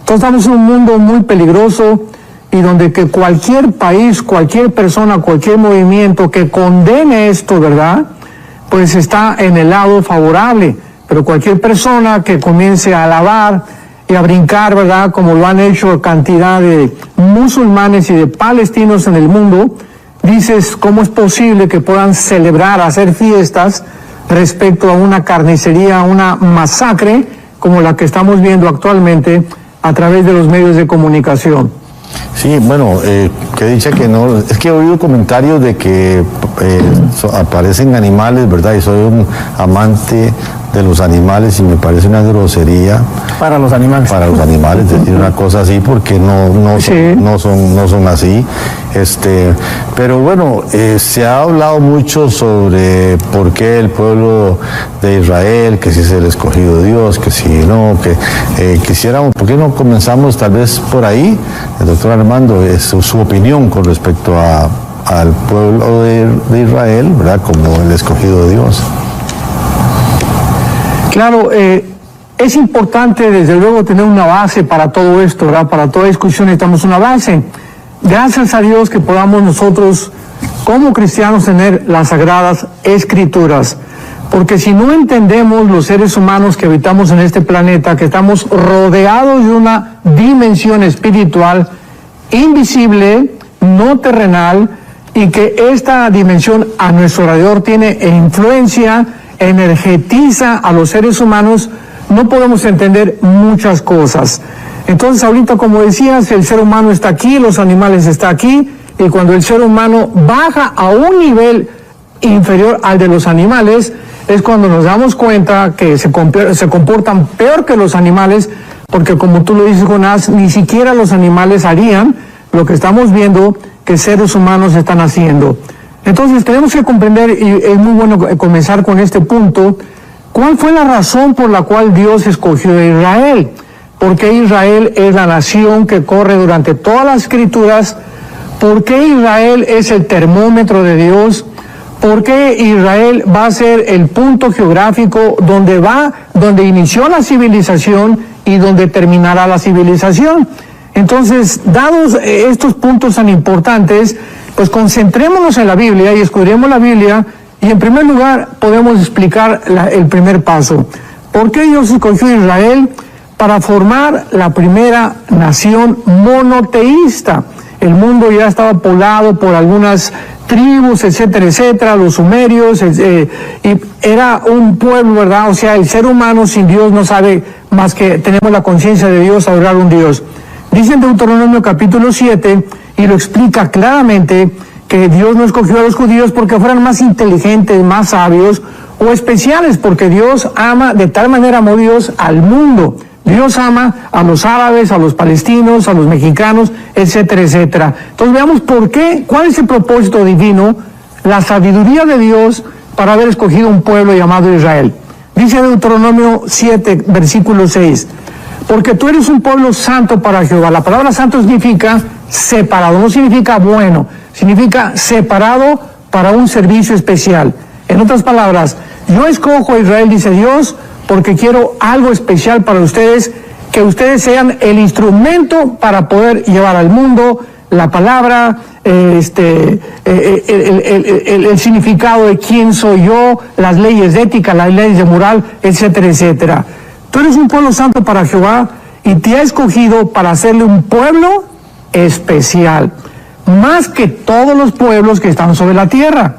Entonces estamos en un mundo muy peligroso y donde que cualquier país, cualquier persona, cualquier movimiento que condene esto, ¿verdad?, pues está en el lado favorable. Pero cualquier persona que comience a alabar y a brincar, ¿verdad?, como lo han hecho cantidad de musulmanes y de palestinos en el mundo, dices, ¿cómo es posible que puedan celebrar, hacer fiestas respecto a una carnicería, una masacre como la que estamos viendo actualmente a través de los medios de comunicación? Sí, bueno, que dicha que no, es que he oído comentarios de que aparecen animales, ¿verdad? Y soy un amante de los animales y me parece una grosería. Para los animales. Para los animales, decir una cosa así, porque no son así. Pero bueno, se ha hablado mucho sobre por qué el pueblo de Israel, que si es el escogido de Dios, que si no, que quisiéramos, ¿por qué no comenzamos tal vez por ahí? El doctor Armando, su opinión con respecto al pueblo de Israel, ¿verdad? Como el escogido de Dios. Claro, es importante desde luego tener una base para todo esto, ¿verdad? Para toda discusión necesitamos una base. Gracias a Dios que podamos nosotros como cristianos tener las Sagradas Escrituras, porque si no entendemos los seres humanos que habitamos en este planeta, que estamos rodeados de una dimensión espiritual invisible, no terrenal, y que esta dimensión a nuestro alrededor tiene influencia, energetiza a los seres humanos, no podemos entender muchas cosas. Entonces ahorita, como decías, el ser humano está aquí, los animales están aquí, y cuando el ser humano baja a un nivel inferior al de los animales, es cuando nos damos cuenta que se comportan peor que los animales, porque como tú lo dices, Jonás, ni siquiera los animales harían lo que estamos viendo que seres humanos están haciendo. Entonces tenemos que comprender, y es muy bueno comenzar con este punto, ¿cuál fue la razón por la cual Dios escogió a Israel? ¿Por qué Israel es la nación que corre durante todas las Escrituras? ¿Por qué Israel es el termómetro de Dios? ¿Por qué Israel va a ser el punto geográfico donde inició la civilización y donde terminará la civilización? Entonces, dados estos puntos tan importantes, pues concentrémonos en la Biblia y estudiemos la Biblia, y en primer lugar podemos explicar el primer paso. ¿Por qué Dios escogió a Israel? Para formar la primera nación monoteísta. El mundo ya estaba poblado por algunas tribus, etcétera, etcétera, los sumerios, y era un pueblo, ¿verdad? O sea, el ser humano sin Dios no sabe más que tenemos la conciencia de Dios, adorar a un Dios. Dice en Deuteronomio capítulo 7, y lo explica claramente, que Dios no escogió a los judíos porque fueran más inteligentes, más sabios o especiales, porque Dios ama, de tal manera amó Dios al mundo. Dios ama a los árabes, a los palestinos, a los mexicanos, etcétera, etcétera. Entonces veamos por qué, cuál es el propósito divino, la sabiduría de Dios para haber escogido un pueblo llamado Israel. Dice Deuteronomio 7, versículo 6, porque tú eres un pueblo santo para Jehová. La palabra santo significa separado, no significa bueno, significa separado para un servicio especial. En otras palabras, yo escojo a Israel, dice Dios, porque quiero algo especial para ustedes, que ustedes sean el instrumento para poder llevar al mundo la palabra, el significado de quién soy yo, las leyes de ética, las leyes de moral, etcétera, etcétera. Tú eres un pueblo santo para Jehová y te ha escogido para hacerle un pueblo especial, más que todos los pueblos que están sobre la tierra.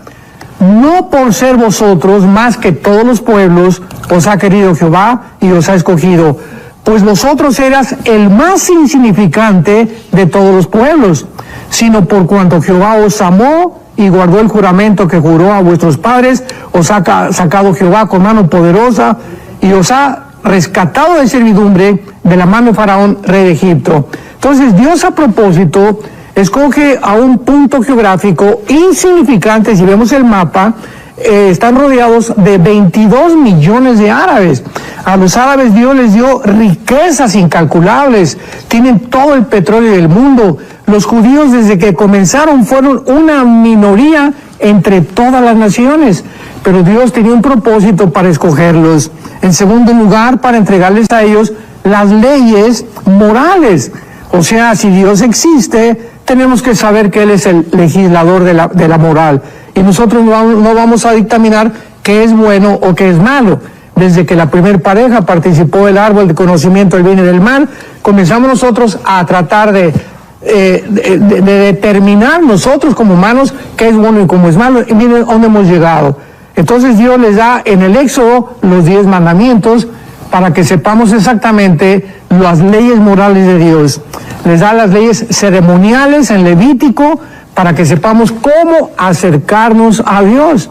No por ser vosotros más que todos los pueblos os ha querido Jehová y os ha escogido, pues vosotros eras el más insignificante de todos los pueblos, sino por cuanto Jehová os amó y guardó el juramento que juró a vuestros padres, os ha sacado Jehová con mano poderosa y os ha rescatado de servidumbre de la mano de Faraón, rey de Egipto. Entonces Dios, a propósito, escoge a un punto geográfico insignificante. Si vemos el mapa, están rodeados de 22 millones de árabes. A los árabes Dios les dio riquezas incalculables, tienen todo el petróleo del mundo. Los judíos, desde que comenzaron, fueron una minoría entre todas las naciones, pero Dios tenía un propósito para escogerlos. En segundo lugar, para entregarles a ellos las leyes morales. O sea, si Dios existe, tenemos que saber que Él es el legislador de la moral. Y nosotros no vamos a dictaminar qué es bueno o qué es malo. Desde que la primer pareja participó del árbol de conocimiento del bien y del mal, comenzamos nosotros a tratar de determinar nosotros como humanos qué es bueno y cómo es malo, y miren dónde hemos llegado. Entonces Dios les da en el Éxodo los 10 mandamientos para que sepamos exactamente las leyes morales de Dios. Les da las leyes ceremoniales en Levítico para que sepamos cómo acercarnos a Dios.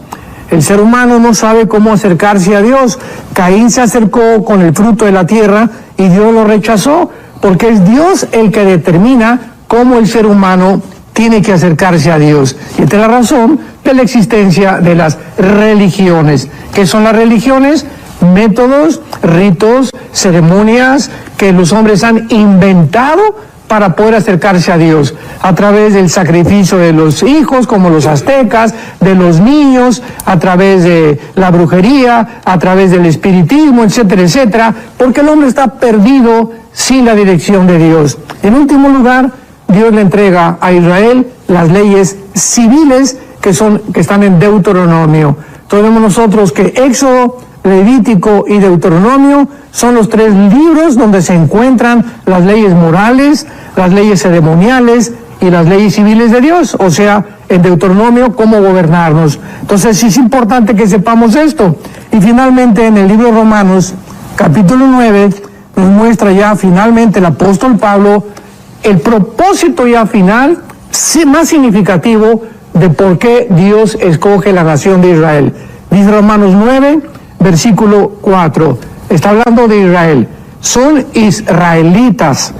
El ser humano no sabe cómo acercarse a Dios. Caín se acercó con el fruto de la tierra y Dios lo rechazó, porque es Dios el que determina cómo el ser humano tiene que acercarse a Dios. Y esta es la razón de la existencia de las religiones. ¿Qué son las religiones? Métodos, ritos, ceremonias que los hombres han inventado para poder acercarse a Dios, a través del sacrificio de los hijos, como los aztecas, de los niños, a través de la brujería, a través del espiritismo, etcétera, etcétera, porque el hombre está perdido sin la dirección de Dios. En último lugar, Dios le entrega a Israel las leyes civiles que están en Deuteronomio. Entonces vemos nosotros que Éxodo, Levítico y Deuteronomio son los 3 libros donde se encuentran las leyes morales, las leyes ceremoniales y las leyes civiles de Dios, o sea, en Deuteronomio, cómo gobernarnos. Entonces sí es importante que sepamos esto. Y finalmente en el libro de Romanos, capítulo 9, nos muestra ya finalmente el apóstol Pablo el propósito ya final, más significativo, de por qué Dios escoge la nación de Israel. Dice Romanos 9, versículo 4, está hablando de Israel. Son israelitas,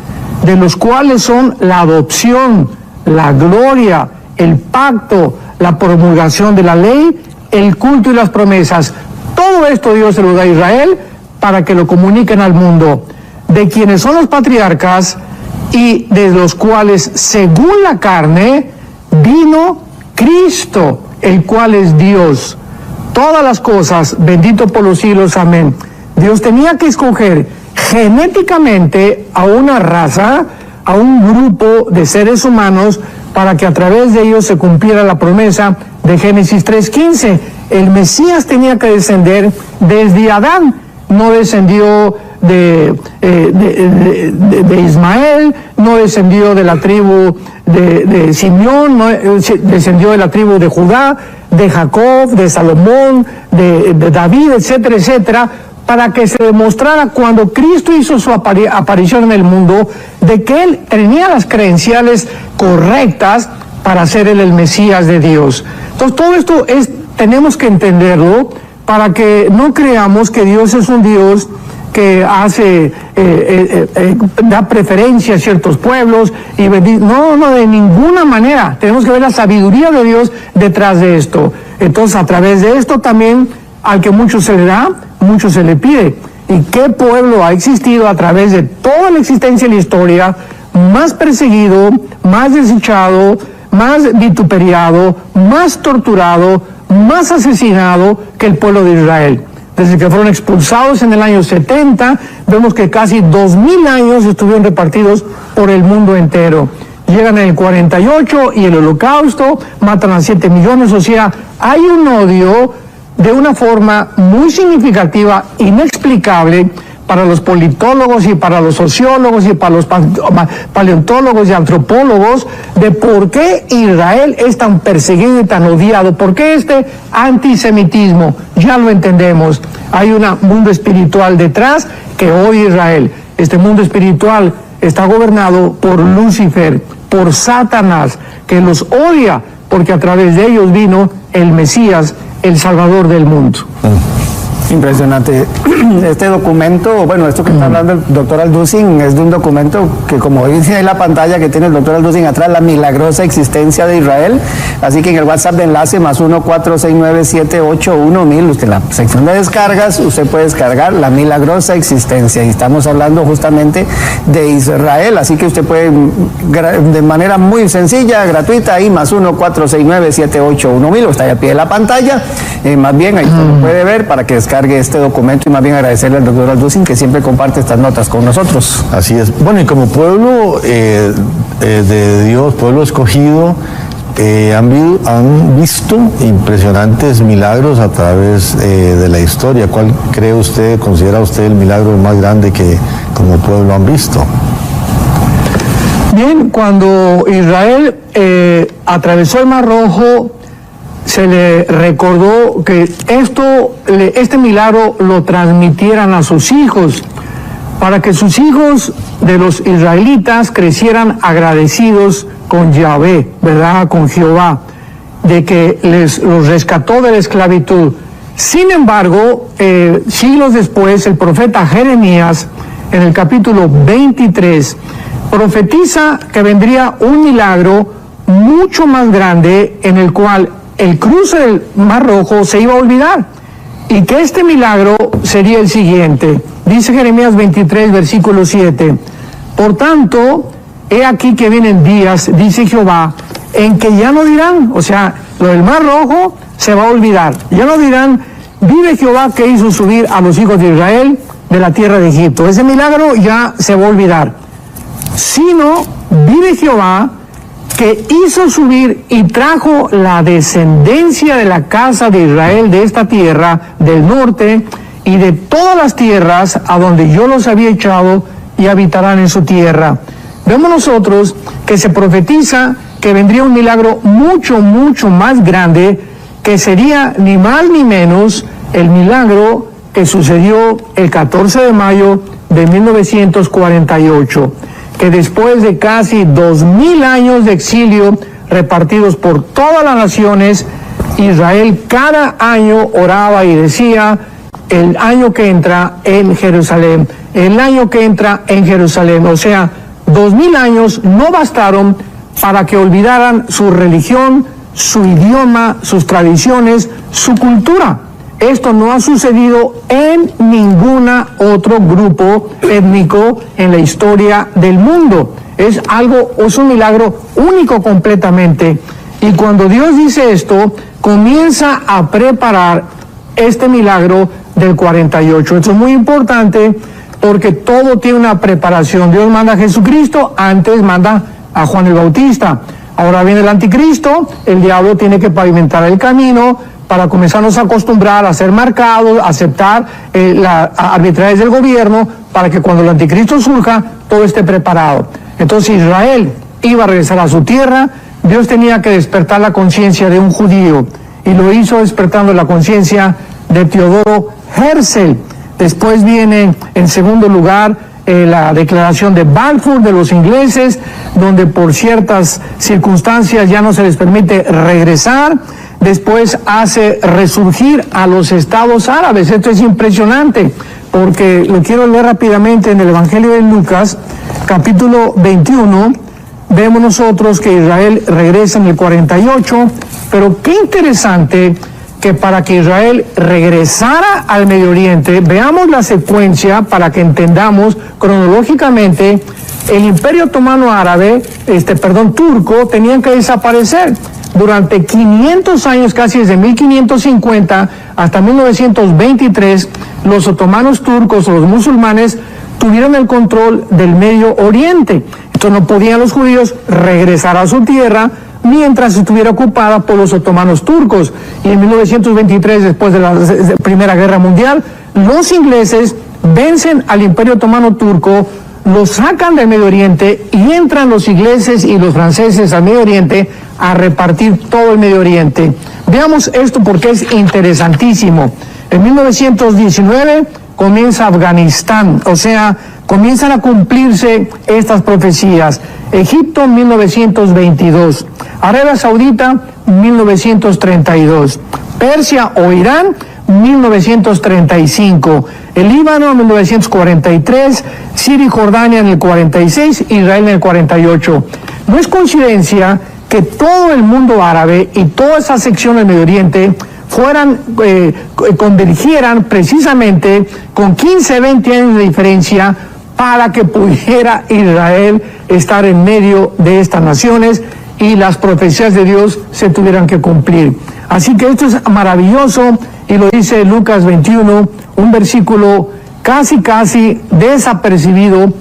de los cuales son la adopción, la gloria, el pacto, la promulgación de la ley, el culto y las promesas. Todo esto Dios se lo da a Israel para que lo comuniquen al mundo, de quienes son los patriarcas y de los cuales, según la carne, vino Cristo, el cual es Dios. Todas las cosas, bendito por los siglos, amén. Dios tenía que escoger genéticamente a una raza, a un grupo de seres humanos, para que a través de ellos se cumpliera la promesa de Génesis 3:15. El Mesías tenía que descender desde Adán, no descendió de Ismael, no descendió de la tribu de Simeón, no descendió de la tribu de Judá, de Jacob, de Salomón, de David, etcétera, etcétera, para que se demostrara cuando Cristo hizo su aparición en el mundo, de que Él tenía las credenciales correctas para ser el Mesías de Dios. Entonces todo esto tenemos que entenderlo para que no creamos que Dios es un Dios que da preferencia a ciertos pueblos y no, de ninguna manera. Tenemos que ver la sabiduría de Dios detrás de esto. Entonces, a través de esto también, al que mucho se le da, mucho se le pide. ¿Y qué pueblo ha existido a través de toda la existencia y la historia más perseguido, más desechado, más vituperiado, más torturado, más asesinado que el pueblo de Israel? Desde que fueron expulsados en el año 70, vemos que casi 2000 años estuvieron repartidos por el mundo entero. Llegan en el 48 y el Holocausto, matan a 7 millones, o sea, hay un odio de una forma muy significativa, inexplicable, para los politólogos y para los sociólogos y para los paleontólogos y antropólogos, de por qué Israel es tan perseguido y tan odiado. ¿Por qué este antisemitismo? Ya lo entendemos. Hay un mundo espiritual detrás que odia Israel. Este mundo espiritual está gobernado por Lucifer, por Satanás, que los odia, porque a través de ellos vino el Mesías, el Salvador del mundo. Impresionante. Este documento, bueno, esto que está hablando el doctor Alducin es de un documento que, como dice ahí la pantalla que tiene el doctor Alducin atrás, la milagrosa existencia de Israel. Así que en el WhatsApp de enlace +1 469 781 1000, usted en la sección de descargas, usted puede descargar la milagrosa existencia. Y estamos hablando justamente de Israel, así que usted puede de manera muy sencilla, gratuita, ahí +1 469 781 1000, está ahí a pie de la pantalla. Más bien ahí usted lo puede ver para que descargue encargue este documento y más bien agradecerle al doctor Alducin que siempre comparte estas notas con nosotros. Así es. Bueno, y como pueblo de Dios, pueblo escogido, han visto impresionantes milagros a través de la historia. ¿Cuál cree usted, considera usted el milagro más grande que como pueblo han visto? Bien, cuando Israel atravesó el Mar Rojo, se le recordó que este milagro lo transmitieran a sus hijos, para que sus hijos de los israelitas crecieran agradecidos con Yahvé, ¿verdad? Con Jehová, de que los rescató de la esclavitud. Sin embargo, siglos después, el profeta Jeremías, en el capítulo 23, profetiza que vendría un milagro mucho más grande en el cual el cruce del Mar Rojo se iba a olvidar, y que este milagro sería el siguiente. Dice Jeremías 23, versículo 7, por tanto, he aquí que vienen días, dice Jehová, en que ya no dirán, o sea, lo del Mar Rojo se va a olvidar, ya no dirán, vive Jehová que hizo subir a los hijos de Israel de la tierra de Egipto. Ese milagro ya se va a olvidar, sino vive Jehová que hizo subir y trajo la descendencia de la casa de Israel de esta tierra del norte y de todas las tierras a donde yo los había echado, y habitarán en su tierra. Vemos nosotros que se profetiza que vendría un milagro mucho, mucho más grande, que sería ni más ni menos el milagro que sucedió el 14 de mayo de 1948, que después de casi 2000 años de exilio repartidos por todas las naciones, Israel cada año oraba y decía, el año que entra en Jerusalén, el año que entra en Jerusalén. O sea, 2000 años no bastaron para que olvidaran su religión, su idioma, sus tradiciones, su cultura. Esto no ha sucedido en ningún otro grupo étnico en la historia del mundo. Es un milagro único completamente. Y cuando Dios dice esto, comienza a preparar este milagro del 48. Esto es muy importante porque todo tiene una preparación. Dios manda a Jesucristo, antes manda a Juan el Bautista. Ahora viene el anticristo, el diablo tiene que pavimentar el camino para comenzarnos a acostumbrar a ser marcados, a aceptar las arbitrariedades del gobierno, para que cuando el anticristo surja, todo esté preparado. Entonces Israel iba a regresar a su tierra. Dios tenía que despertar la conciencia de un judío, y lo hizo despertando la conciencia de Teodoro Herzl. Después viene en segundo lugar la declaración de Balfour de los ingleses, donde por ciertas circunstancias ya no se les permite regresar. Después hace resurgir a los estados árabes. Esto es impresionante, porque lo quiero leer rápidamente en el Evangelio de Lucas, capítulo 21. Vemos nosotros que Israel regresa en el 48, pero qué interesante que para que Israel regresara al Medio Oriente, veamos la secuencia para que entendamos cronológicamente. El Imperio Otomano Árabe, turco, tenían que desaparecer. Durante 500 años, casi desde 1550 hasta 1923, los otomanos turcos o los musulmanes tuvieron el control del Medio Oriente. Entonces no podían los judíos regresar a su tierra mientras estuviera ocupada por los otomanos turcos. Y en 1923, después de la Primera Guerra Mundial, los ingleses vencen al Imperio Otomano Turco, lo sacan del Medio Oriente, y entran los ingleses y los franceses al Medio Oriente a repartir todo el Medio Oriente. Veamos esto porque es interesantísimo. En 1919 comienza Afganistán, o sea, comienzan a cumplirse estas profecías. Egipto, 1922. Arabia Saudita, 1932. Persia o Irán, 1935. El Líbano, 1943. Siria y Jordania en el 46. Israel en el 48. No es coincidencia que todo el mundo árabe y toda esa sección del Medio Oriente convergieran precisamente con 15, 20 años de diferencia para que pudiera Israel estar en medio de estas naciones y las profecías de Dios se tuvieran que cumplir. Así que esto es maravilloso, y lo dice Lucas 21, un versículo casi desapercibido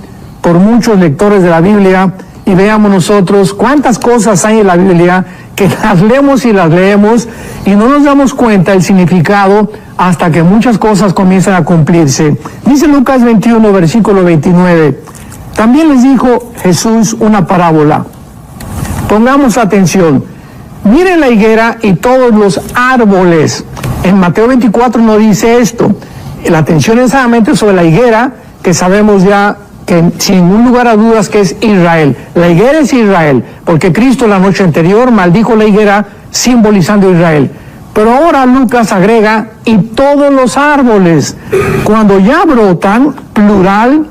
por muchos lectores de la Biblia, y veamos nosotros cuántas cosas hay en la Biblia que las leemos y no nos damos cuenta del significado hasta que muchas cosas comienzan a cumplirse. Dice Lucas 21, versículo 29, también les dijo Jesús una parábola. Pongamos atención. Miren la higuera y todos los árboles. En Mateo 24 no dice esto. La atención es solamente sobre la higuera, que sabemos ya que sin ningún lugar a dudas que es Israel. La higuera es Israel, porque Cristo la noche anterior maldijo la higuera simbolizando Israel. Pero ahora Lucas agrega, y todos los árboles, cuando ya brotan, plural,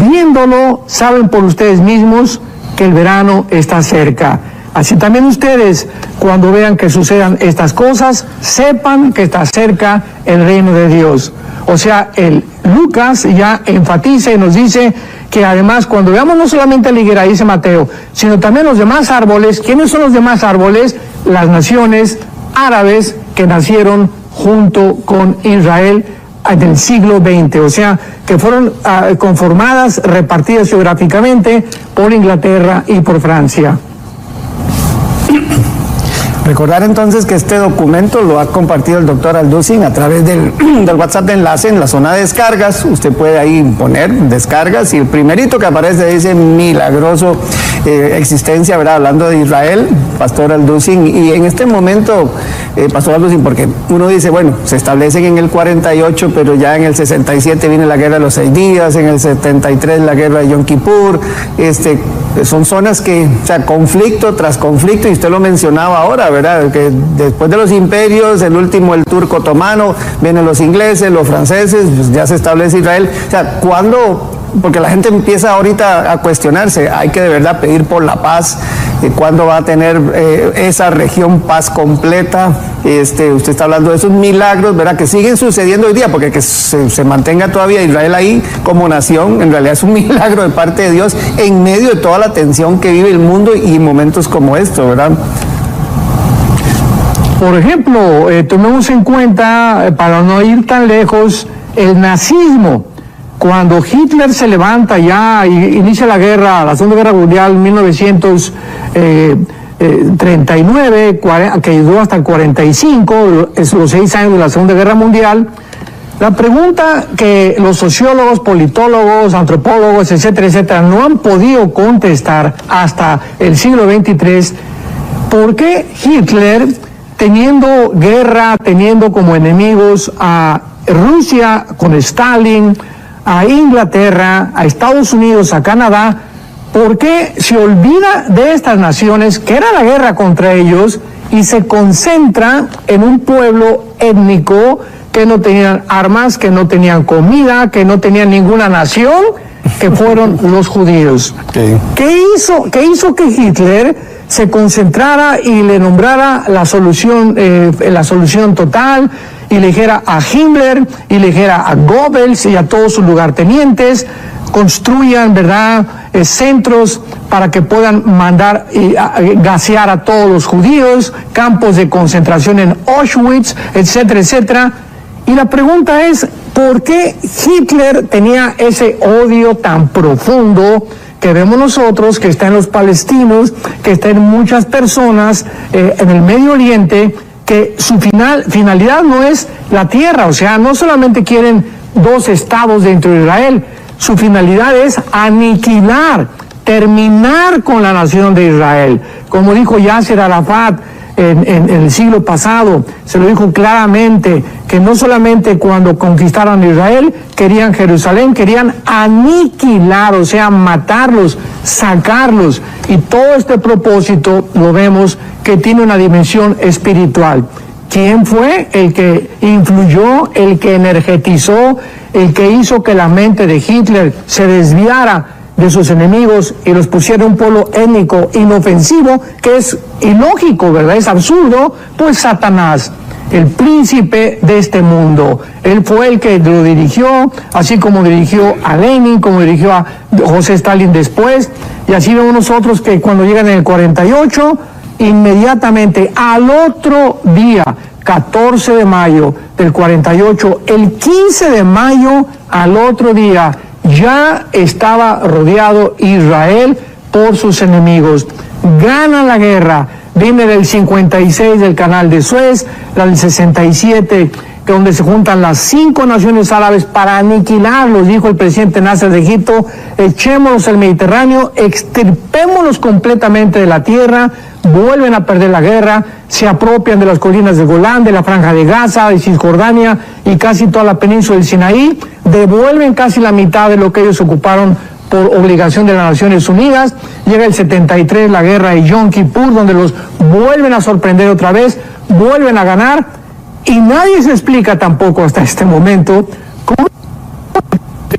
viéndolo, saben por ustedes mismos que el verano está cerca. Así también ustedes, cuando vean que sucedan estas cosas, sepan que está cerca el reino de Dios. O sea, Lucas ya enfatiza y nos dice que además cuando veamos no solamente la higuera, dice Mateo, sino también los demás árboles. ¿Quiénes son los demás árboles? Las naciones árabes que nacieron junto con Israel en el siglo XX, o sea, que fueron conformadas, repartidas geográficamente por Inglaterra y por Francia. Recordar entonces que este documento lo ha compartido el doctor Alducin a través del WhatsApp de enlace en la zona de descargas. Usted puede ahí poner descargas y el primerito que aparece dice milagroso existencia, ¿verdad? Hablando de Israel, Pastor Alducin. Y en este momento, Pastor Alducin, porque uno dice, bueno, se establecen en el 48, pero ya en el 67 viene la guerra de los 6 días, en el 73 la guerra de Yom Kippur, son zonas que, o sea, conflicto tras conflicto, y usted lo mencionaba ahora, ¿verdad? Que después de los imperios, el último el turco otomano, vienen los ingleses, los franceses, pues ya se establece Israel. O sea, ¿cuándo? Porque la gente empieza ahorita a cuestionarse, hay que de verdad pedir por la paz, ¿cuándo va a tener esa región paz completa? Usted está hablando de esos milagros, ¿verdad? Que siguen sucediendo hoy día, porque que se mantenga todavía Israel ahí como nación, en realidad es un milagro de parte de Dios en medio de toda la tensión que vive el mundo y momentos como estos, ¿verdad? Por ejemplo, tomemos en cuenta, para no ir tan lejos, el nazismo. Cuando Hitler se levanta ya y inicia la Segunda Guerra Mundial en 1939, que duró hasta el 45, es los 6 años de la Segunda Guerra Mundial, la pregunta que los sociólogos, politólogos, antropólogos, etcétera, no han podido contestar hasta el siglo XXIII, ¿por qué Hitler, teniendo guerra, teniendo como enemigos a Rusia con Stalin, a Inglaterra, a Estados Unidos, a Canadá, ¿por qué se olvida de estas naciones, que era la guerra contra ellos, y se concentra en un pueblo étnico que no tenían armas, que no tenían comida, que no tenían ninguna nación, que fueron los judíos? Okay. ¿Qué hizo que Hitler se concentrara y le nombrara la solución total, y le dijera a Himmler y le dijera a Goebbels y a todos sus lugartenientes, construyan, ¿verdad?, centros para que puedan mandar y gasear a todos los judíos, campos de concentración en Auschwitz, etcétera? Y la pregunta es, ¿por qué Hitler tenía ese odio tan profundo que vemos nosotros, que está en los palestinos, que está en muchas personas en el Medio Oriente, que su finalidad no es la tierra? O sea, no solamente quieren 2 estados dentro de Israel, su finalidad es aniquilar, terminar con la nación de Israel. Como dijo Yasser Arafat en el siglo pasado, se lo dijo claramente, que no solamente cuando conquistaron Israel querían Jerusalén, querían aniquilar, o sea, matarlos, sacarlos. Y todo este propósito lo vemos que tiene una dimensión espiritual. ¿Quién fue el que influyó, el que energetizó, el que hizo que la mente de Hitler se desviara de sus enemigos y los pusiera un pueblo étnico inofensivo, que es ilógico, ¿verdad? Es absurdo? Pues Satanás. el príncipe de este mundo. Él fue el que lo dirigió, así como dirigió a Lenin, como dirigió a José Stalin después, y así vemos nosotros que cuando llegan en el 48, inmediatamente al otro día, 14 de mayo del 48, el 15 de mayo al otro día, ya estaba rodeado Israel por sus enemigos. Ganan la guerra. Viene del 56 del canal de Suez, la del 67, que donde se juntan las 5 naciones árabes para aniquilarlos, dijo el presidente Nasser de Egipto, echémonos al Mediterráneo, extirpémonos completamente de la tierra, vuelven a perder la guerra, se apropian de las colinas de Golán, de la Franja de Gaza, de Cisjordania y casi toda la península del Sinaí, devuelven casi la mitad de lo que ellos ocuparon por obligación de las Naciones Unidas. Llega el 73, la guerra de Yom Kippur, donde los vuelven a sorprender otra vez, vuelven a ganar, y nadie se explica tampoco hasta este momento cómo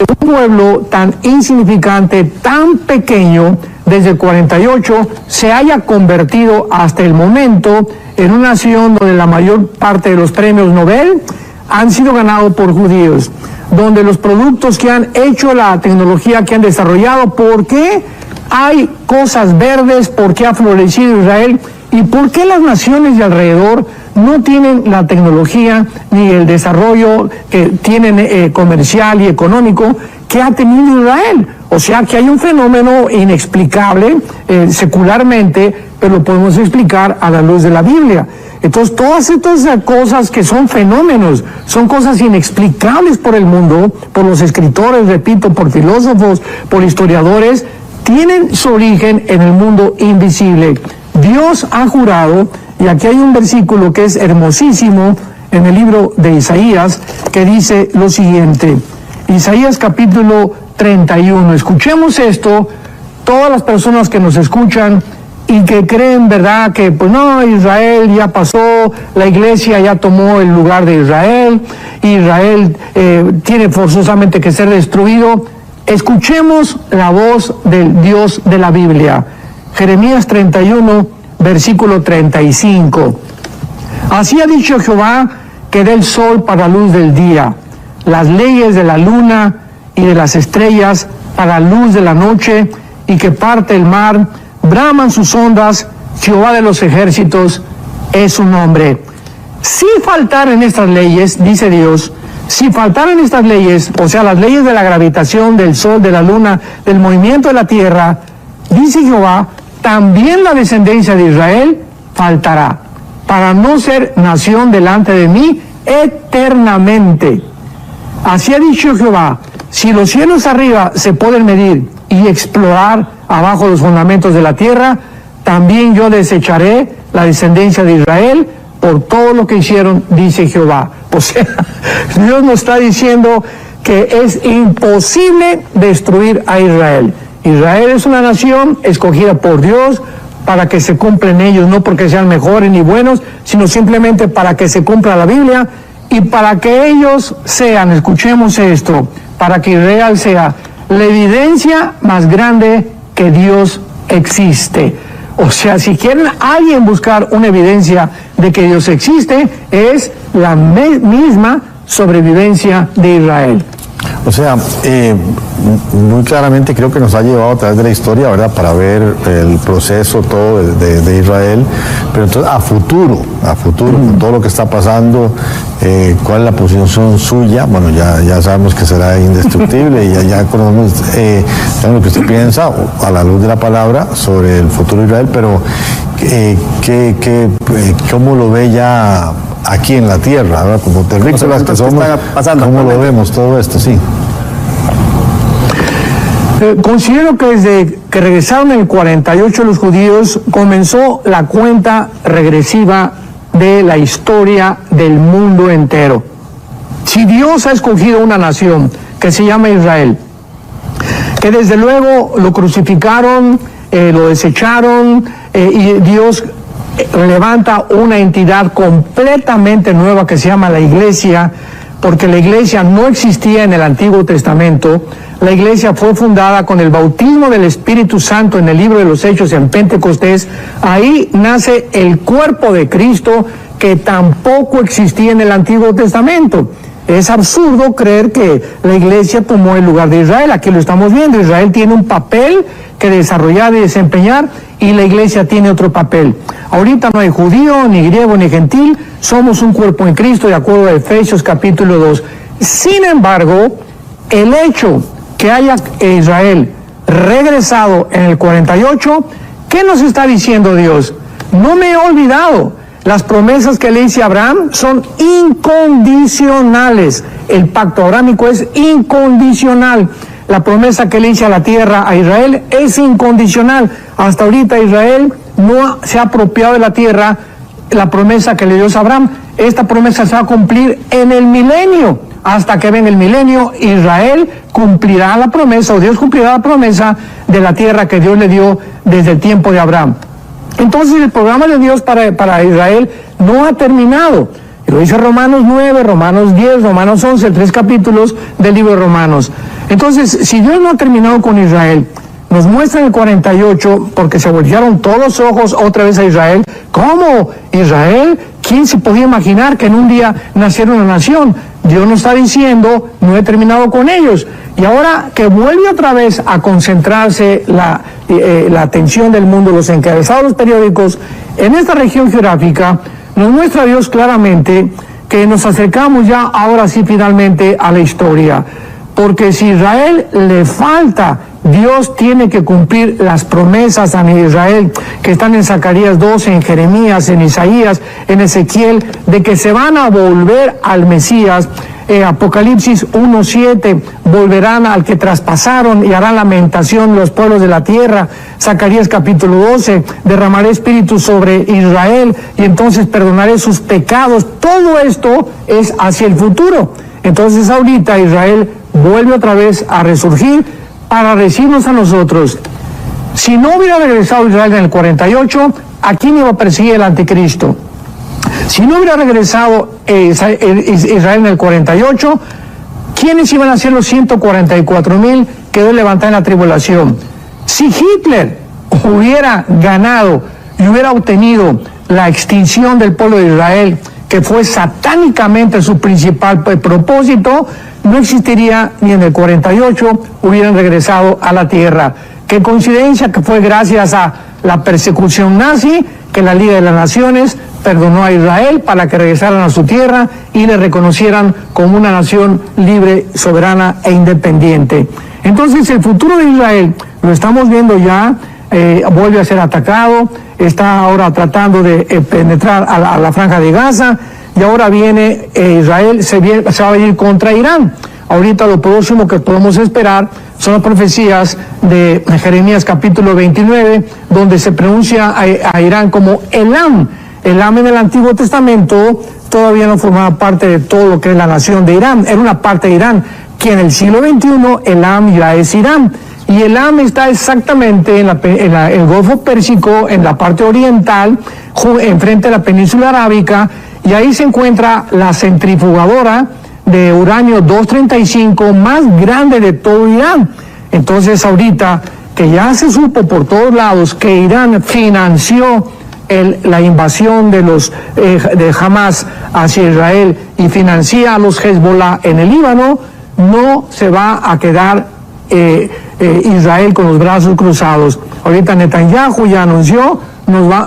un pueblo tan insignificante, tan pequeño, desde el 48, se haya convertido hasta el momento en una nación donde la mayor parte de los premios Nobel han sido ganados por judíos, donde los productos que han hecho, la tecnología que han desarrollado, ¿por qué hay cosas verdes? ¿Por qué ha florecido Israel? ¿Y por qué las naciones de alrededor no tienen la tecnología ni el desarrollo que tienen comercial y económico que ha tenido Israel? O sea que hay un fenómeno inexplicable secularmente, pero lo podemos explicar a la luz de la Biblia. Entonces, todas estas cosas que son fenómenos, son cosas inexplicables por el mundo, por los escritores, repito, por filósofos, por historiadores, tienen su origen en el mundo invisible. Dios ha jurado, y aquí hay un versículo que es hermosísimo en el libro de Isaías, que dice lo siguiente, Isaías capítulo 31, escuchemos esto, todas las personas que nos escuchan, y que creen, ¿verdad?, que pues no, Israel ya pasó, la iglesia ya tomó el lugar de Israel, Israel tiene forzosamente que ser destruido. Escuchemos la voz del Dios de la Biblia. Jeremías 31, versículo 35. Así ha dicho Jehová, que dé el sol para la luz del día, las leyes de la luna y de las estrellas para la luz de la noche, y que parte el mar, braman sus ondas, Jehová de los ejércitos es su nombre. Si faltaran estas leyes, dice Dios, si faltaran estas leyes, o sea, las leyes de la gravitación, del sol, de la luna, del movimiento de la tierra, dice Jehová, también la descendencia de Israel faltará, para no ser nación delante de mí eternamente. Así ha dicho Jehová, si los cielos arriba se pueden medir y explorar abajo los fundamentos de la tierra, también yo desecharé la descendencia de Israel por todo lo que hicieron, dice Jehová. O sea, Dios nos está diciendo que es imposible destruir a Israel. Israel es una nación escogida por Dios para que se cumplan ellos, no porque sean mejores ni buenos, sino simplemente para que se cumpla la Biblia y para que ellos sean, escuchemos esto, para que Israel sea la evidencia más grande que Dios existe. O sea, si quieren alguien buscar una evidencia de que Dios existe, es la misma sobrevivencia de Israel. O sea, muy claramente creo que nos ha llevado a través de la historia, ¿verdad?, para ver el proceso todo de Israel, pero entonces a futuro, con todo lo que está pasando, cuál es la posición suya. Bueno, ya sabemos que será indestructible y ya conocemos lo que usted piensa a la luz de la palabra sobre el futuro de Israel, pero ¿cómo lo ve ya aquí en la tierra, ¿verdad? Como terrícolas que somos, ¿cómo lo vemos todo esto? Sí. Considero que desde que regresaron en el 48 los judíos, comenzó la cuenta regresiva de la historia del mundo entero. Si Dios ha escogido una nación que se llama Israel, que desde luego lo crucificaron, lo desecharon, y Dios levanta una entidad completamente nueva que se llama la Iglesia, porque la iglesia no existía en el Antiguo Testamento. La iglesia fue fundada con el bautismo del Espíritu Santo en el libro de los Hechos en Pentecostés. Ahí nace el cuerpo de Cristo, que tampoco existía en el Antiguo Testamento. Es absurdo creer que la iglesia tomó el lugar de Israel. Aquí lo estamos viendo. Israel tiene un papel que desarrollar y desempeñar, y la iglesia tiene otro papel. Ahorita no hay judío, ni griego, ni gentil. Somos un cuerpo en Cristo, de acuerdo a Efesios capítulo 2. Sin embargo, el hecho que haya Israel regresado en el 48, ¿qué nos está diciendo Dios? No me he olvidado. Las promesas que le hice a Abraham son incondicionales. El pacto abrámico es incondicional. La promesa que le hice a la tierra a Israel es incondicional. Hasta ahorita Israel no se ha apropiado de la tierra, la promesa que le dio a Abraham. Esta promesa se va a cumplir en el milenio. Hasta que venga el milenio, Israel cumplirá la promesa, o Dios cumplirá la promesa de la tierra que Dios le dio desde el tiempo de Abraham. Entonces el programa de Dios para Israel no ha terminado. Lo dice Romanos 9, Romanos 10, Romanos 11, 3 capítulos del libro de Romanos. Entonces, si Dios no ha terminado con Israel, nos muestra en el 48, porque se voltearon todos los ojos otra vez a Israel. ¿Cómo? ¿Israel? ¿Quién se podía imaginar que en un día naciera una nación? Dios nos está diciendo, no he terminado con ellos. Y ahora que vuelve otra vez a concentrarse la atención del mundo, los encabezados periódicos, en esta región geográfica, nos muestra Dios claramente que nos acercamos ya ahora sí finalmente a la historia. Porque si Israel le falta, Dios tiene que cumplir las promesas a Israel que están en Zacarías 12, en Jeremías, en Isaías, en Ezequiel, de que se van a volver al Mesías. Apocalipsis 1:7, volverán al que traspasaron y harán lamentación los pueblos de la tierra. Zacarías capítulo 12, derramaré espíritu sobre Israel y entonces perdonaré sus pecados. Todo esto es hacia el futuro. Entonces ahorita Israel vuelve otra vez a resurgir para recibirnos a nosotros. Si no hubiera regresado Israel en el 48, ¿a quién iba a perseguir el anticristo? Si no hubiera regresado Israel en el 48, ¿quiénes iban a ser los 144,000 que Dios levantó en la tribulación? Si Hitler hubiera ganado y hubiera obtenido la extinción del pueblo de Israel, que fue satánicamente su principal propósito, no existiría ni en el 48 hubieran regresado a la tierra. Qué coincidencia que fue gracias a la persecución nazi que la Liga de las Naciones perdonó a Israel para que regresaran a su tierra y le reconocieran como una nación libre, soberana e independiente. Entonces el futuro de Israel lo estamos viendo ya, vuelve a ser atacado, está ahora tratando de penetrar a la franja de Gaza, y ahora viene Israel, se va a venir contra Irán. Ahorita lo próximo que podemos esperar son las profecías de Jeremías capítulo 29, donde se pronuncia a Irán como Elam. Elam en el Antiguo Testamento todavía no formaba parte de todo lo que es la nación de Irán, era una parte de Irán, que en el siglo XXI Elam ya es Irán. Y Elam está exactamente en el Golfo Pérsico, en la parte oriental, enfrente de la península arábica, y ahí se encuentra la centrifugadora de uranio 235 más grande de todo Irán. Entonces ahorita que ya se supo por todos lados que Irán financió la invasión de Hamas hacia Israel y financia a los Hezbollah en el Líbano, no se va a quedar Israel con los brazos cruzados. Ahorita Netanyahu ya anunció,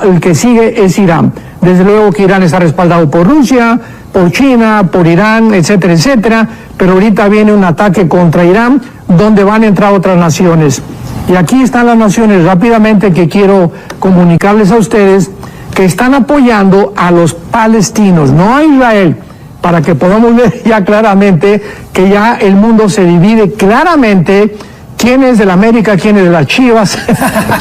el que sigue es Irán. Desde luego que Irán está respaldado por Rusia, por China, por Irán, etcétera, etcétera, pero ahorita viene un ataque contra Irán donde van a entrar otras naciones. Y aquí están las naciones rápidamente que quiero comunicarles a ustedes que están apoyando a los palestinos, no a Israel, para que podamos ver ya claramente que ya el mundo se divide claramente quién es del América, quién es de las Chivas,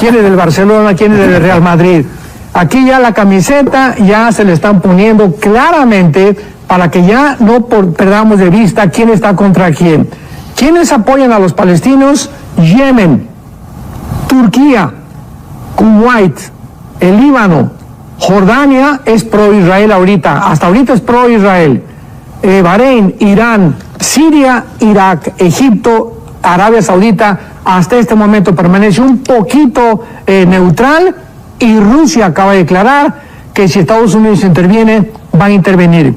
quién es del Barcelona, quién es del Real Madrid. Aquí ya la camiseta ya se le están poniendo claramente para que ya no perdamos de vista quién está contra quién. ¿Quiénes apoyan a los palestinos? Yemen, Turquía, Kuwait, el Líbano, Jordania es pro-Israel ahorita, hasta ahorita es pro-Israel. Bahrein, Irán, Siria, Irak, Egipto, Arabia Saudita, hasta este momento permanece un poquito neutral, y Rusia acaba de declarar que si Estados Unidos interviene, van a intervenir.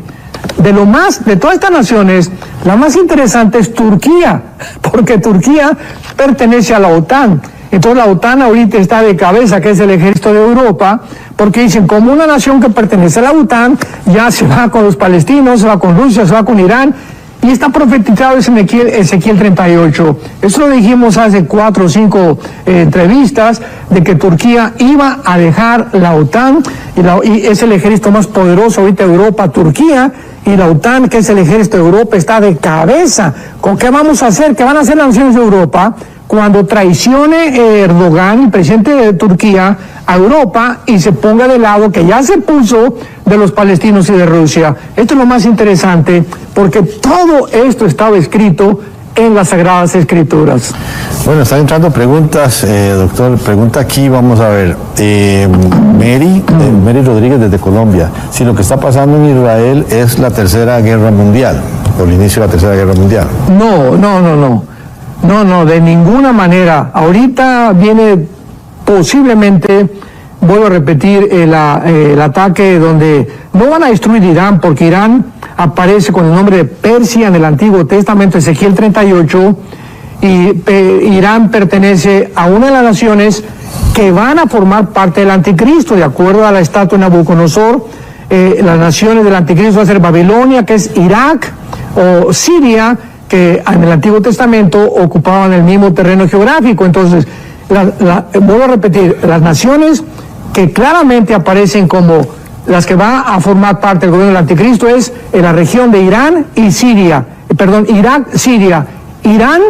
De todas estas naciones, la más interesante es Turquía, porque Turquía pertenece a la OTAN. Entonces la OTAN ahorita está de cabeza, que es el ejército de Europa, porque dicen, como una nación que pertenece a la OTAN, ya se va con los palestinos, se va con Rusia, se va con Irán, y está profetizado Ezequiel 38. Eso lo dijimos hace 4 o 5 entrevistas, de que Turquía iba a dejar la OTAN, y es el ejército más poderoso ahorita de Europa, Turquía, y la OTAN, que es el ejército de Europa, está de cabeza. ¿Con qué vamos a hacer? ¿Qué van a hacer las naciones de Europa cuando traicione Erdogan, el presidente de Turquía, a Europa y se ponga de lado, que ya se puso, de los palestinos y de Rusia? Esto es lo más interesante, porque todo esto estaba escrito en las Sagradas Escrituras. Bueno, están entrando preguntas, doctor. Pregunta aquí, vamos a ver. Mary Rodríguez desde Colombia. Si lo que está pasando en Israel es la Tercera Guerra Mundial, o el inicio de la Tercera Guerra Mundial. No, de ninguna manera. Ahorita viene posiblemente, vuelvo a repetir, el ataque donde no van a destruir Irán, porque Irán aparece con el nombre de Persia en el Antiguo Testamento, Ezequiel 38, y Irán pertenece a una de las naciones que van a formar parte del anticristo, de acuerdo a la estatua de Nabucodonosor. Las naciones del anticristo va a ser Babilonia, que es Irak, o Siria, que en el Antiguo Testamento ocupaban el mismo terreno geográfico. Entonces, vuelvo a repetir, las naciones que claramente aparecen como las que van a formar parte del gobierno del anticristo es en la región de Irán y Siria, Irak, Siria, Irán,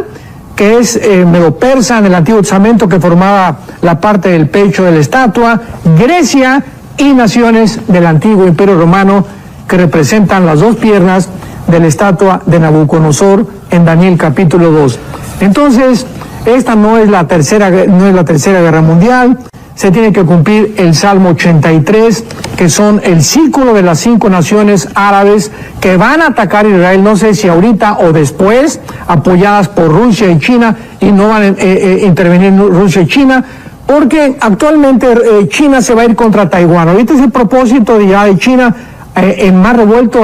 que es medo-persa en el Antiguo Testamento, que formaba la parte del pecho de la estatua, Grecia, y naciones del antiguo Imperio Romano, que representan las 2 piernas de la estatua de Nabucodonosor en Daniel capítulo 2. Entonces, esta no es la tercera guerra mundial. Se tiene que cumplir el Salmo 83, que son el círculo de las 5 naciones árabes que van a atacar a Israel, no sé si ahorita o después, apoyadas por Rusia y China, y no van a intervenir Rusia y China, porque actualmente China se va a ir contra Taiwán. Ahorita es el propósito de China, en más revuelto,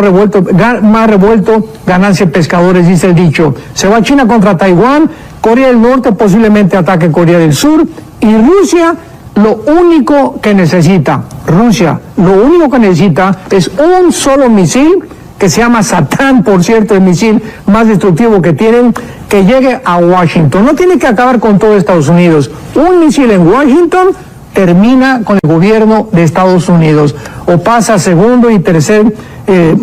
ganancia de pescadores, dice el dicho. Se va China contra Taiwán, Corea del Norte posiblemente ataque Corea del Sur, y Rusia lo único que necesita es un solo misil, que se llama Satán, por cierto, el misil más destructivo que tienen, que llegue a Washington. No tiene que acabar con todo Estados Unidos. Un misil en Washington termina con el gobierno de Estados Unidos, o pasa a segundo y tercer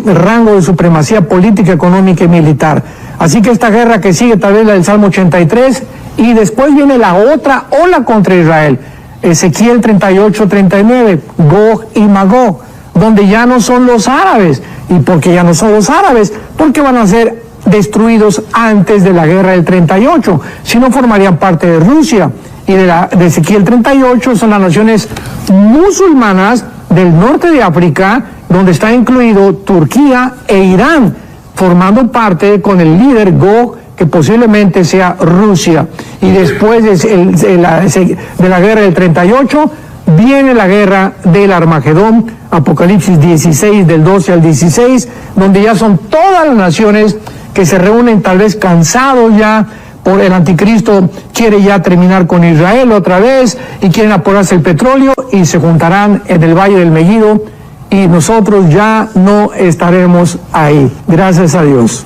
rango de supremacía política, económica y militar. Así que esta guerra que sigue, tal vez la del Salmo 83, y después viene la otra ola contra Israel, Ezequiel 38-39, Gog y Magog, donde ya no son los árabes. ¿Y por qué ya no son los árabes? Porque van a ser destruidos antes de la guerra del 38, si no formarían parte de Rusia. Y de Ezequiel 38 son las naciones musulmanas del norte de África, donde está incluido Turquía e Irán, formando parte con el líder Gog, que posiblemente sea Rusia. Y después de la guerra del 38 viene la guerra del Armagedón, Apocalipsis 16, del 12 al 16, donde ya son todas las naciones que se reúnen, tal vez cansados ya, por el anticristo quiere ya terminar con Israel otra vez, y quieren apoderarse el petróleo, y se juntarán en el Valle del Megiddo, y nosotros ya no estaremos ahí, gracias a Dios.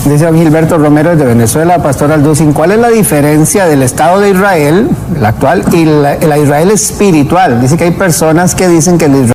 Dice don Gilberto Romero desde Venezuela, Pastor Alducin, ¿cuál es la diferencia del Estado de Israel, el actual, y la Israel espiritual? Dice que hay personas que dicen que el Israel